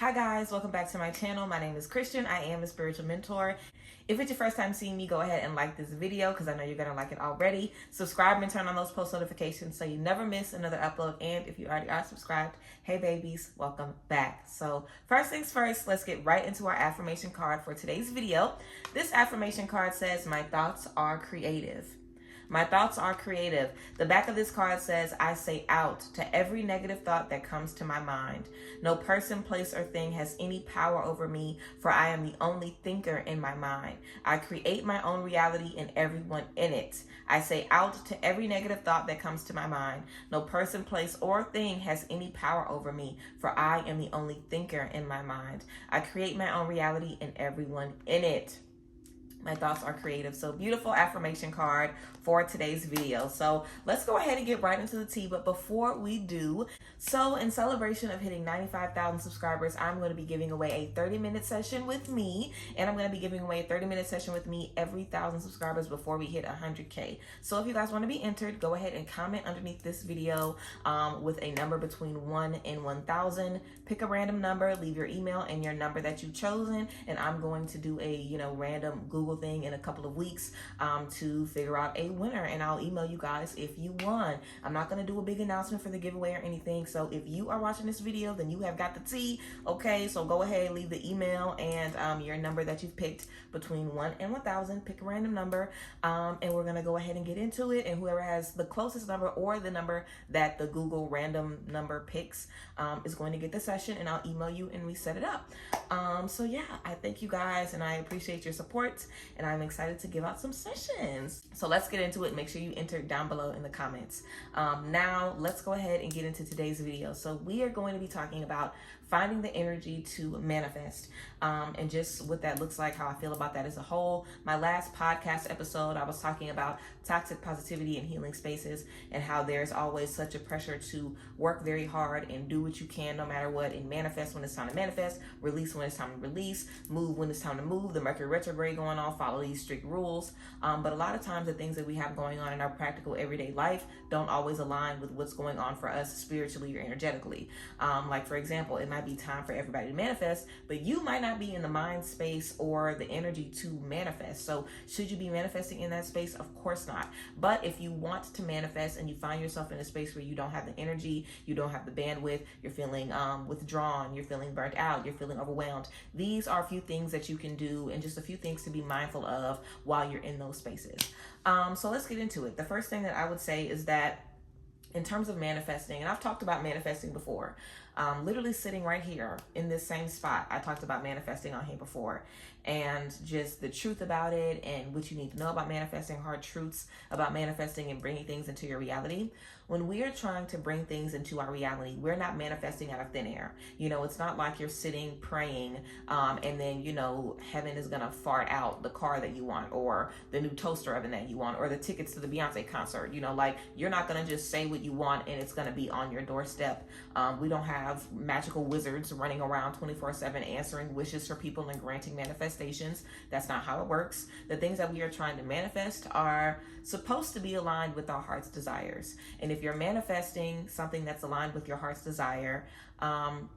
Hi guys, welcome back to my channel. My name is Christian. I am a spiritual mentor. If it's your first time seeing me, go ahead and like this video because I know you're going to like it already. Subscribe and turn on those post notifications so you never miss another upload. And if you already are subscribed, hey babies, welcome back. So first things first, let's get right into our affirmation card for today's video. This affirmation card says, my thoughts are creative. My thoughts are creative. The back of this card says, I say out to every negative thought that comes to my mind. No person, place, or thing has any power over me, for I am the only thinker in my mind. I create my own reality and everyone in it. I say out to every negative thought that comes to my mind. No person, place, or thing has any power over me, for I am the only thinker in my mind. I create my own reality and everyone in it. My thoughts are creative. So beautiful affirmation card for today's video. So let's go ahead and get right into the tea. But before we do, so in celebration of hitting 95,000 subscribers, I'm going to be giving away a 30-minute session with me. And I'm going to be giving away a 30-minute session with me every 1,000 subscribers before we hit 100K. So if you guys want to be entered, go ahead and comment underneath this video with a number between 1 and 1,000. Pick a random number, leave your email and your number that you've chosen. And I'm going to do a, random Google thing in a couple of weeks to figure out a winner, and I'll email you guys if you won. I'm not going to do a big announcement for the giveaway or anything, so if you are watching this video, then you have got the tea. Okay, so go ahead, leave the email and your number that you've picked between 1 and 1,000. Pick a random number, and we're going to go ahead and get into it, and whoever has the closest number or the number that the Google random number picks is going to get the session, and I'll email you and we set it up. So yeah, I thank you guys and I appreciate your support, and I'm excited to give out some sessions. So let's get into it. Make sure you enter down below in the comments. Now let's go ahead and get into today's video. So we are going to be talking about finding the energy to manifest, and just what that looks like, how I feel about that as a whole. My last podcast episode, I was talking about toxic positivity and healing spaces, and how there's always such a pressure to work very hard and do what you can no matter what, and manifest when it's time to manifest, release when it's time to release, move when it's time to move, the Mercury retrograde going on, follow these strict rules. But a lot of times the things that we have going on in our practical everyday life don't always align with what's going on for us spiritually or energetically. Like for example, it might be time for everybody to manifest, but you might not be in the mind space or the energy to manifest. So should you be manifesting in that space? Of course not. But if you want to manifest and you find yourself in a space where you don't have the energy, you don't have the bandwidth, you're feeling withdrawn, you're feeling burnt out, you're feeling overwhelmed, these are a few things that you can do, and just a few things to be mindful of while you're in those spaces. So let's get into it. The first thing that I would say is that in terms of manifesting, and I've talked about manifesting before, literally sitting right here in this same spot, I talked about manifesting on here before, and just the truth about it and what you need to know about manifesting, hard truths about manifesting and bringing things into your reality. When we are trying to bring things into our reality, we're not manifesting out of thin air. It's not like you're sitting praying and then, heaven is going to fart out the car that you want, or the new toaster oven that you want, or the tickets to the Beyonce concert. Like you're not going to just say what you want and it's going to be on your doorstep. We don't have magical wizards running around 24/7 answering wishes for people and granting manifestations. That's not how it works. The things that we are trying to manifest are supposed to be aligned with our heart's desires. And if you're manifesting something that's aligned with your heart's desire,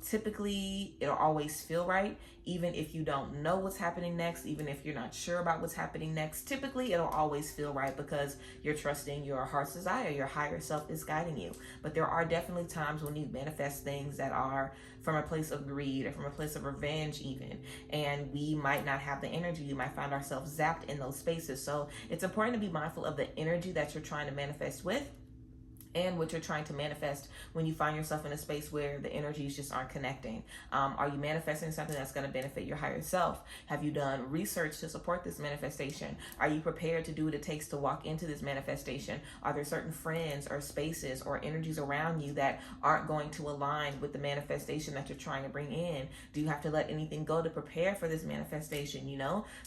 typically it'll always feel right, even if you don't know what's happening next, even if you're not sure about what's happening next. Typically it'll always feel right because you're trusting your heart's desire. Your higher self is guiding you. But there are definitely times when you manifest things that are from a place of greed or from a place of revenge even, and we might not have the energy. We might find ourselves zapped in those spaces. So it's important to be mindful of the energy that you're trying to manifest with, and what you're trying to manifest when you find yourself in a space where the energies just aren't connecting. Are you manifesting something that's going to benefit your higher self? Have you done research to support this manifestation? Are you prepared to do what it takes to walk into this manifestation? Are there certain friends or spaces or energies around you that aren't going to align with the manifestation that you're trying to bring in? Do you have to let anything go to prepare for this manifestation?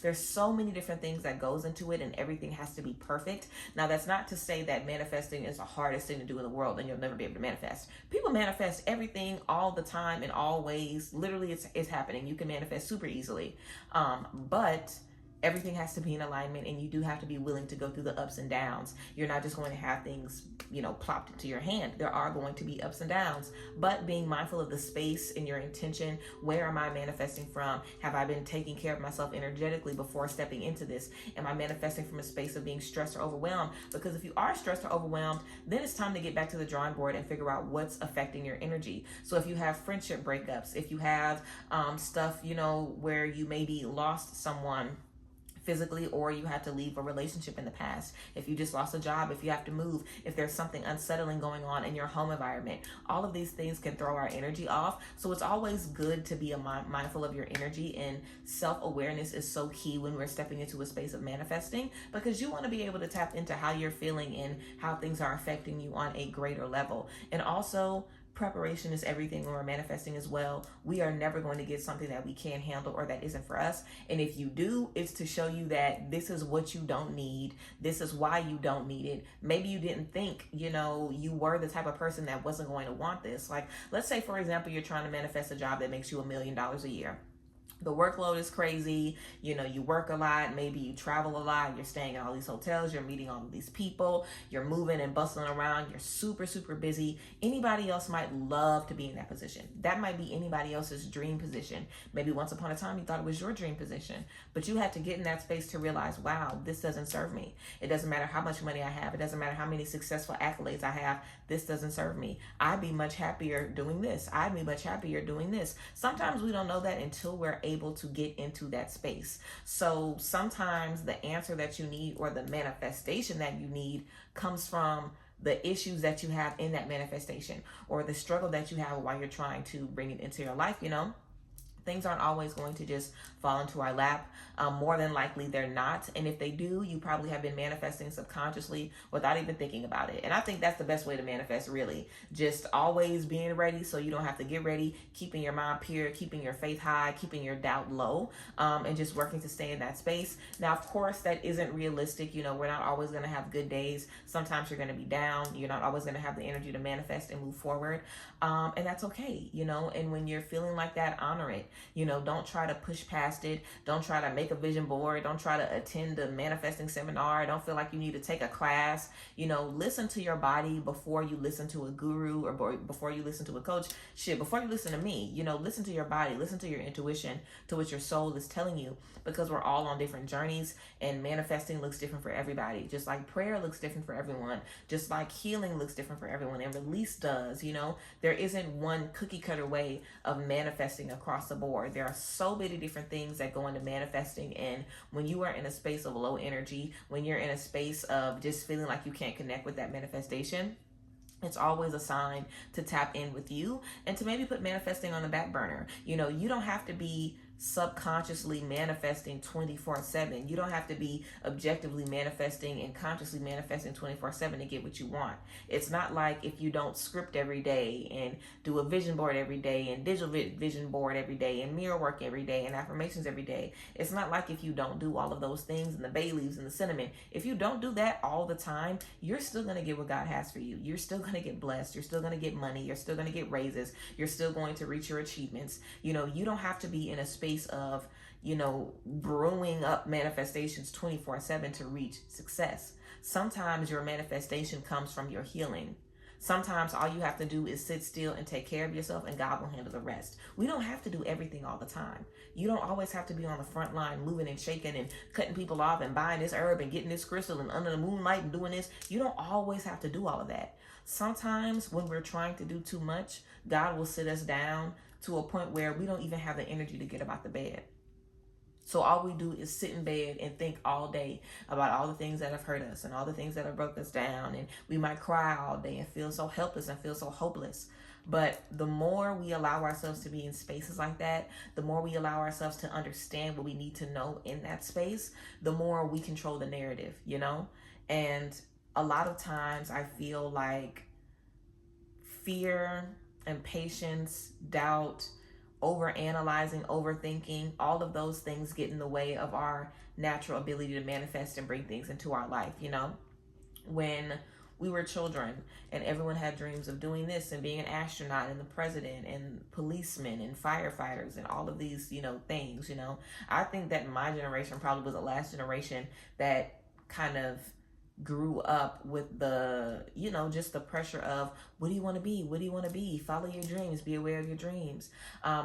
There's so many different things that goes into it, and everything has to be perfect. Now, that's not to say that manifesting is the hardest thing to do in the world and you'll never be able to manifest. People manifest everything all the time in all ways. Literally, it's happening. You can manifest super easily. But everything has to be in alignment, and you do have to be willing to go through the ups and downs. You're not just going to have things, plopped into your hand. There are going to be ups and downs, but being mindful of the space and your intention. Where am I manifesting from? Have I been taking care of myself energetically before stepping into this? Am I manifesting from a space of being stressed or overwhelmed? Because if you are stressed or overwhelmed, then it's time to get back to the drawing board and figure out what's affecting your energy. So if you have friendship breakups, if you have stuff, where you maybe lost someone physically, or you had to leave a relationship in the past, if you just lost a job, if you have to move, if there's something unsettling going on in your home environment, all of these things can throw our energy off. So it's always good to be mindful of your energy, and self-awareness is so key when we're stepping into a space of manifesting, because you want to be able to tap into how you're feeling and how things are affecting you on a greater level. And also, preparation is everything when we're manifesting as well. We are never going to get something that we can't handle or that isn't for us. And if you do, it's to show you that this is what you don't need. This is why you don't need it. Maybe you didn't think, you were the type of person that wasn't going to want this. Like, let's say, for example, you're trying to manifest a job that makes you $1 million a year. The workload is crazy. You work a lot. Maybe you travel a lot. You're staying in all these hotels. You're meeting all of these people. You're moving and bustling around. You're super, super busy. Anybody else might love to be in that position. That might be anybody else's dream position. Maybe once upon a time you thought it was your dream position, but you had to get in that space to realize, wow, this doesn't serve me. It doesn't matter how much money I have. It doesn't matter how many successful accolades I have. This doesn't serve me. I'd be much happier doing this. I'd be much happier doing this. Sometimes we don't know that until we're able to get into that space. So sometimes the answer that you need, or the manifestation that you need, comes from the issues that you have in that manifestation, or the struggle that you have while you're trying to bring it into your life. Things aren't always going to just fall into our lap. More than likely they're not. And if they do, you probably have been manifesting subconsciously without even thinking about it. And I think that's the best way to manifest, really. Just always being ready so you don't have to get ready, keeping your mind pure, keeping your faith high, keeping your doubt low, and just working to stay in that space. Now, of course, that isn't realistic. We're not always going to have good days. Sometimes you're going to be down. You're not always going to have the energy to manifest and move forward. And that's okay, and when you're feeling like that, honor it. Don't try to push past it. Don't try to make a vision board. Don't try to attend a manifesting seminar. Don't feel like you need to take a class. Listen to your body before you listen to a guru, or before you listen to a coach. Before you listen to me, listen to your body, listen to your intuition, to what your soul is telling you, because we're all on different journeys, and manifesting looks different for everybody. Just like prayer looks different for everyone. Just like healing looks different for everyone, and release does. There isn't one cookie cutter way of manifesting across the board. There are so many different things that go into manifesting, and when you are in a space of low energy, when you're in a space of just feeling like you can't connect with that manifestation, it's always a sign to tap in with you and to maybe put manifesting on the back burner. You don't have to be subconsciously manifesting 24/7. You don't have to be objectively manifesting and consciously manifesting 24/7 to get what you want. It's not like if you don't script every day and do a vision board every day and digital vision board every day and mirror work every day and affirmations every day. It's not like if you don't do all of those things and the bay leaves and the cinnamon. If you don't do that all the time, you're still going to get what God has for you. You're still going to get blessed. You're still going to get money. You're still going to get raises. You're still going to reach your achievements. You don't have to be in a space of brewing up manifestations 24/7 to reach success. Sometimes your manifestation comes from your healing. Sometimes all you have to do is sit still and take care of yourself, and God will handle the rest. We don't have to do everything all the time. You don't always have to be on the front line moving and shaking and cutting people off and buying this herb and getting this crystal and under the moonlight and doing this. You don't always have to do all of that. Sometimes when we're trying to do too much, God will sit us down to a point where we don't even have the energy to get about the bed. So all we do is sit in bed and think all day about all the things that have hurt us and all the things that have broke us down. And we might cry all day and feel so helpless and feel so hopeless. But the more we allow ourselves to be in spaces like that, the more we allow ourselves to understand what we need to know in that space, the more we control the narrative, And a lot of times I feel like fear, impatience, doubt, overanalyzing, overthinking, all of those things get in the way of our natural ability to manifest and bring things into our life. When we were children and everyone had dreams of doing this and being an astronaut and the president and policemen and firefighters and all of these, things, I think that my generation probably was the last generation that kind of grew up with the, just the pressure of, what do you want to be? What do you want to be? Follow your dreams, be aware of your dreams.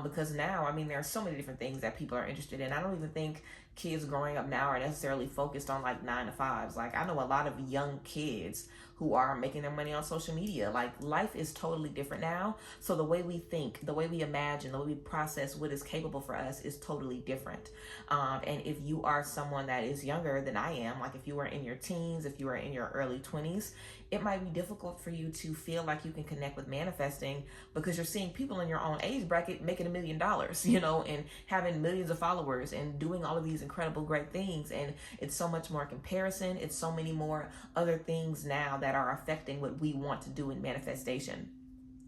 Because now, I mean, there are so many different things that people are interested in. I don't even think kids growing up now are necessarily focused on like 9-to-5s. Like, I know a lot of young kids who are making their money on social media. Like, life is totally different now. So the way we think, the way we imagine, the way we process what is capable for us is totally different. And if you are someone that is younger than I am, like if you are in your teens, if you are in your early 20s, it might be difficult for you to feel like you can connect with manifesting because you're seeing people in your own age bracket making $1 million, and having millions of followers and doing all of these incredible, great things. And it's so much more comparison. It's so many more other things now that are affecting what we want to do in manifestation.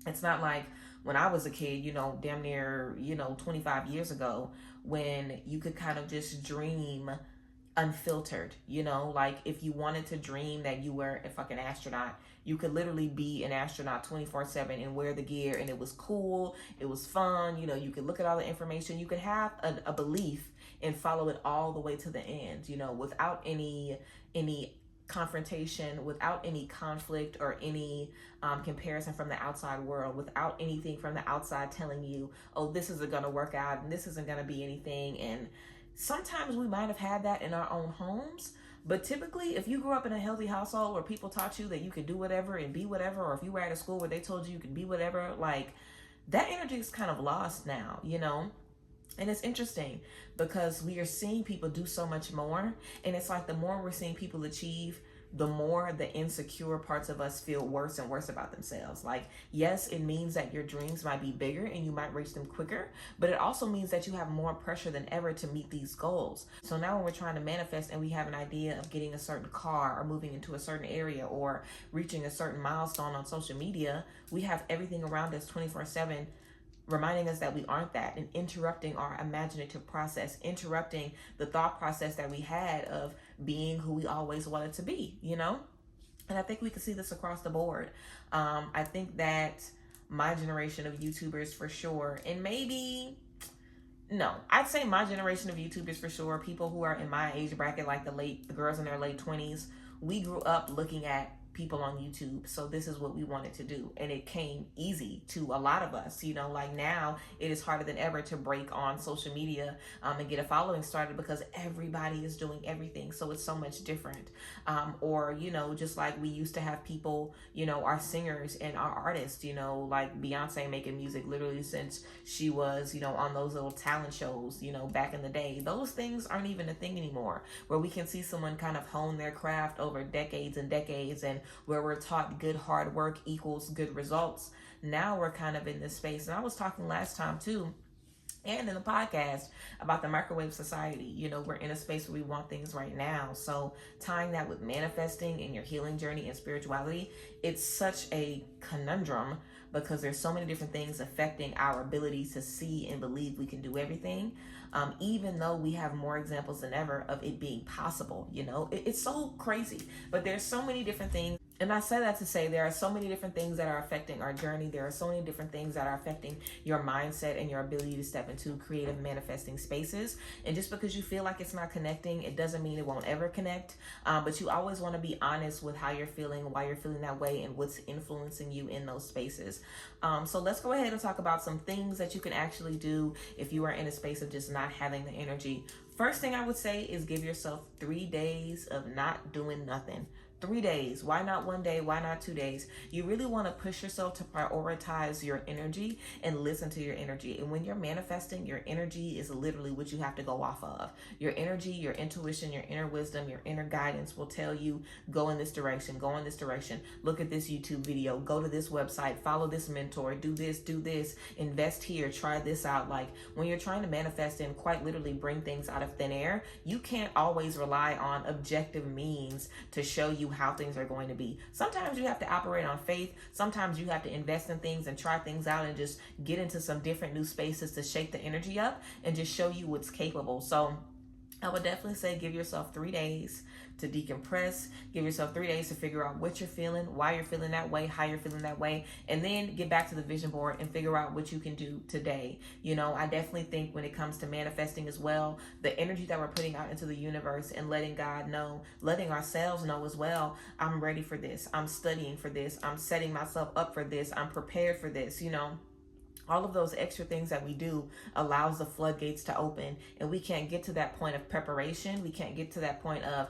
It's not like when I was a kid, damn near, 25 years ago, when you could kind of just dream unfiltered, like if you wanted to dream that you were a fucking astronaut, you could literally be an astronaut 24/7 and wear the gear, and it was cool, it was fun, you could look at all the information, you could have a belief and follow it all the way to the end, without any confrontation, without any conflict or any comparison from the outside world, without anything from the outside telling you, oh, this isn't going to work out and this isn't going to be anything. And sometimes we might have had that in our own homes, but typically if you grew up in a healthy household where people taught you that you could do whatever and be whatever, or if you were at a school where they told you you could be whatever, like that energy is kind of lost now, And it's interesting because we are seeing people do so much more. And it's like the more we're seeing people achieve, the more the insecure parts of us feel worse and worse about themselves. Like, yes, it means that your dreams might be bigger and you might reach them quicker, but it also means that you have more pressure than ever to meet these goals. So now when we're trying to manifest and we have an idea of getting a certain car or moving into a certain area or reaching a certain milestone on social media, we have everything around us 24/7 reminding us that we aren't that, and interrupting our imaginative process, interrupting the thought process that we had of being who we always wanted to be, And I think we can see this across the board. I think that my generation of YouTubers for sure, and I'd say my generation of YouTubers for sure, people who are in my age bracket, like the girls in their late 20s, we grew up looking at people on YouTube. So this is what we wanted to do. And it came easy to a lot of us, like now it is harder than ever to break on social media and get a following started because everybody is doing everything. So it's so much different. Or, just like we used to have people, our singers and our artists, like Beyonce making music literally since she was, on those little talent shows, back in the day. Those things aren't even a thing anymore, where we can see someone kind of hone their craft over decades and decades, and where we're taught good hard work equals good results. Now we're kind of in this space. And I was talking last time too, and in the podcast, about the microwave society. We're in a space where we want things right now. So tying that with manifesting and your healing journey and spirituality, it's such a conundrum because there's so many different things affecting our ability to see and believe we can do everything. Even though we have more examples than ever of it being possible, it's so crazy, but there's so many different things. And I say that to say there are so many different things that are affecting our journey. There are so many different things that are affecting your mindset and your ability to step into creative manifesting spaces. And just because you feel like it's not connecting, it doesn't mean it won't ever connect. But you always want to be honest with how you're feeling, why you're feeling that way, and what's influencing you in those spaces. So let's go ahead and talk about some things that you can actually do if you are in a space of just not having the energy. First thing I would say is give yourself 3 days of not doing nothing. 3 days. Why not 1 day? Why not 2 days? You really want to push yourself to prioritize your energy and listen to your energy. And when you're manifesting, your energy is literally what you have to go off of. Your energy, your intuition, your inner wisdom, your inner guidance will tell you, go in this direction, go in this direction, look at this YouTube video, go to this website, follow this mentor, do this, invest here, try this out. Like when you're trying to manifest and quite literally bring things out of thin air, you can't always rely on objective means to show you how things are going to be. Sometimes you have to operate on faith. Sometimes you have to invest in things and try things out and just get into some different new spaces to shake the energy up and just show you what's capable. So I would definitely say give yourself 3 days to decompress. Give yourself 3 days to figure out what you're feeling, why you're feeling that way, how you're feeling that way, and then get back to the vision board and figure out what you can do today. I definitely think when it comes to manifesting as well, the energy that we're putting out into the universe and letting God know, letting ourselves know as well, I'm ready for this. I'm studying for this. I'm setting myself up for this. I'm prepared for this. All of those extra things that we do allows the floodgates to open, and we can't get to that point of preparation. We can't get to that point of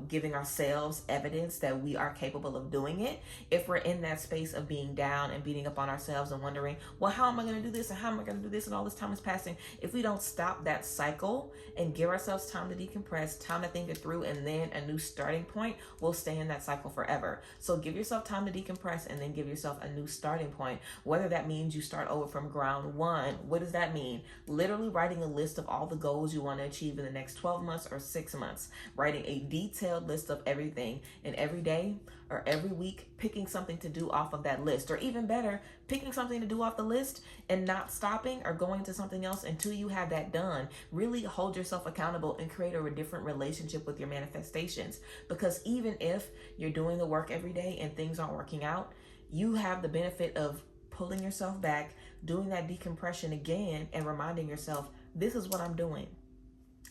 giving ourselves evidence that we are capable of doing it if we're in that space of being down and beating up on ourselves and wondering, well, how am I going to do this, and how am I going to do this, and all this time is passing. If we don't stop that cycle and give ourselves time to decompress, time to think it through, and then a new starting point, we'll stay in that cycle forever. So give yourself time to decompress and then give yourself a new starting point, whether that means you start over from ground one. What does that mean? Literally writing a list of all the goals you want to achieve in the next 12 months or 6 months, writing a detailed list of everything, and every day or every week picking something to do off of that list, or even better, picking something to do off the list and not stopping or going to something else until you have that done. Really hold yourself accountable and create a different relationship with your manifestations, because even if you're doing the work every day and things aren't working out, you have the benefit of pulling yourself back, doing that decompression again, and reminding yourself, this is what I'm doing.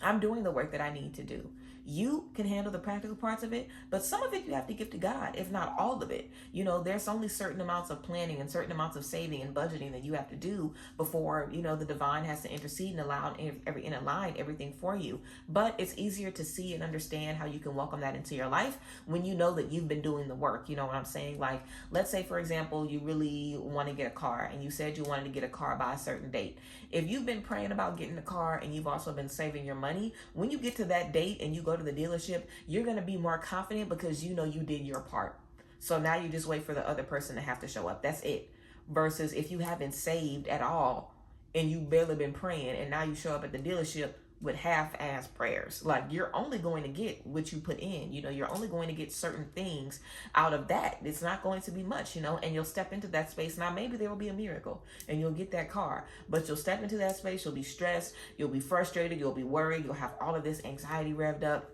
I'm doing the work that I need to do. You can handle the practical parts of it, but some of it you have to give to God, if not all of it. There's only certain amounts of planning and certain amounts of saving and budgeting that you have to do before, the divine has to intercede and align everything for you. But it's easier to see and understand how you can welcome that into your life when you know that you've been doing the work. You know what I'm saying? Like, let's say, for example, you really want to get a car and you said you wanted to get a car by a certain date. If you've been praying about getting a car and you've also been saving your money, when you get to that date and you go to the dealership, you're going to be more confident because you did your part. So now you just wait for the other person to have to show up. That's it. Versus if you haven't saved at all and you've barely been praying and now you show up at the dealership with half-ass prayers. Like, you're only going to get what you put in. You're only going to get certain things out of that. It's not going to be much, and you'll step into that space. Now, maybe there will be a miracle and you'll get that car, but you'll step into that space. You'll be stressed. You'll be frustrated. You'll be worried. You'll have all of this anxiety revved up,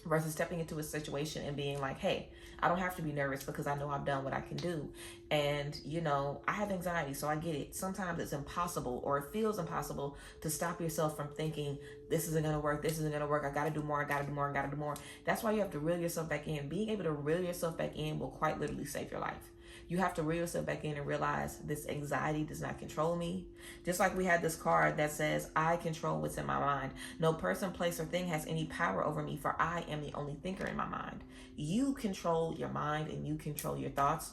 versus stepping into a situation and being like, hey, I don't have to be nervous because I know I've done what I can do. And, I have anxiety, so I get it. Sometimes it's impossible, or it feels impossible, to stop yourself from thinking, this isn't going to work. This isn't going to work. I got to do more. I got to do more. I got to do more. That's why you have to reel yourself back in. Being able to reel yourself back in will quite literally save your life. You have to reel yourself back in and realize this anxiety does not control me. Just like we had this card that says, I control what's in my mind. No person, place, or thing has any power over me, for I am the only thinker in my mind. You control your mind and you control your thoughts.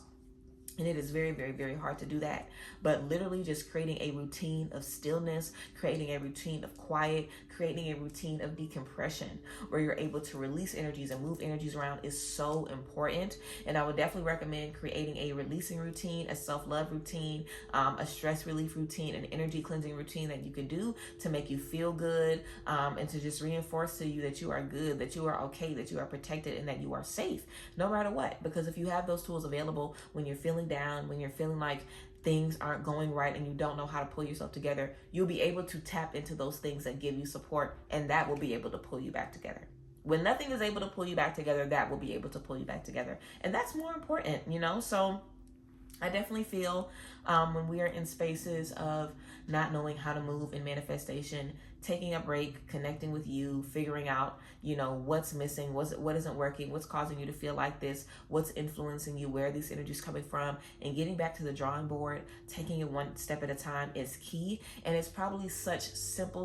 And it is very, very, very hard to do that. But literally just creating a routine of stillness, creating a routine of quiet, creating a routine of decompression where you're able to release energies and move energies around is so important. And I would definitely recommend creating a releasing routine, a self-love routine, a stress relief routine, an energy cleansing routine that you can do to make you feel good, and to just reinforce to you that you are good, that you are okay, that you are protected, and that you are safe no matter what. Because if you have those tools available when you're feeling down, when you're feeling like things aren't going right and you don't know how to pull yourself together, you'll be able to tap into those things that give you support, and that will be able to pull you back together. When nothing is able to pull you back together, that will be able to pull you back together. And that's more important, So I definitely feel when we are in spaces of not knowing how to move in manifestation, taking a break, connecting with you, figuring out, what's missing, what isn't working, what's causing you to feel like this, what's influencing you, where are these energies coming from, and getting back to the drawing board, taking it one step at a time is key. And it's probably such simple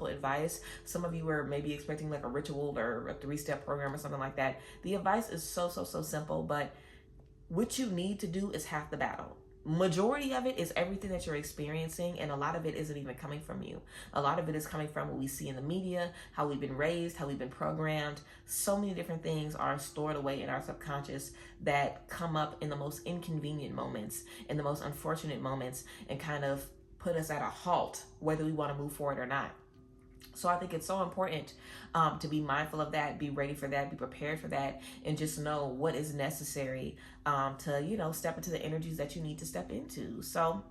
advice. Some of you were maybe expecting like a ritual or a 3-step program or something like that. The advice is so simple, but what you need to do is half the battle. Majority of it is everything that you're experiencing, and a lot of it isn't even coming from you. A lot of it is coming from what we see in the media, how we've been raised, how we've been programmed. So many different things are stored away in our subconscious that come up in the most inconvenient moments, in the most unfortunate moments, and kind of put us at a halt, whether we want to move forward or not. So I think it's so important to be mindful of that, be ready for that, be prepared for that, and just know what is necessary to, step into the energies that you need to step into. So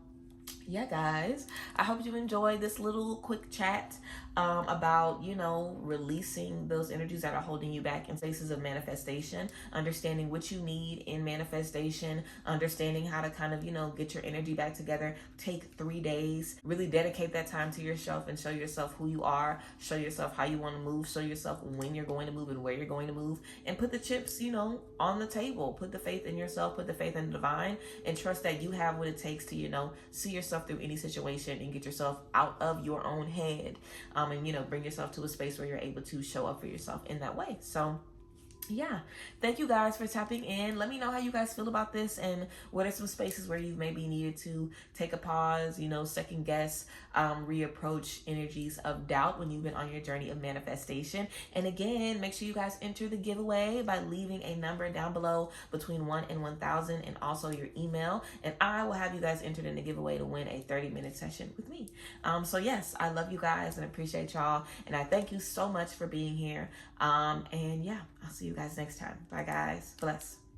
yeah, guys, I hope you enjoyed this little quick chat about, you know, releasing those energies that are holding you back in spaces of manifestation, understanding what you need in manifestation, understanding how to kind of, you know, get your energy back together. Take 3 days, really dedicate that time to yourself and show yourself who you are, show yourself how you want to move, show yourself when you're going to move and where you're going to move, and put the chips, you know, on the table. Put the faith in yourself, put the faith in the divine, and trust that you have what it takes to, you know, see yourself through any situation and get yourself out of your own head, and, you know, bring yourself to a space where you're able to show up for yourself in that way. So yeah, thank you guys for tapping in. Let me know how you guys feel about this, and what are some spaces where you've maybe needed to take a pause, you know, second guess, reapproach energies of doubt when you've been on your journey of manifestation. And again, make sure you guys enter the giveaway by leaving a number down below between 1 and 1,000, and also your email, and I will have you guys entered in the giveaway to win a 30-minute session with me. So yes, I love you guys and appreciate y'all, and I thank you so much for being here. And yeah, I'll see you guys next time. Bye, guys. Bless.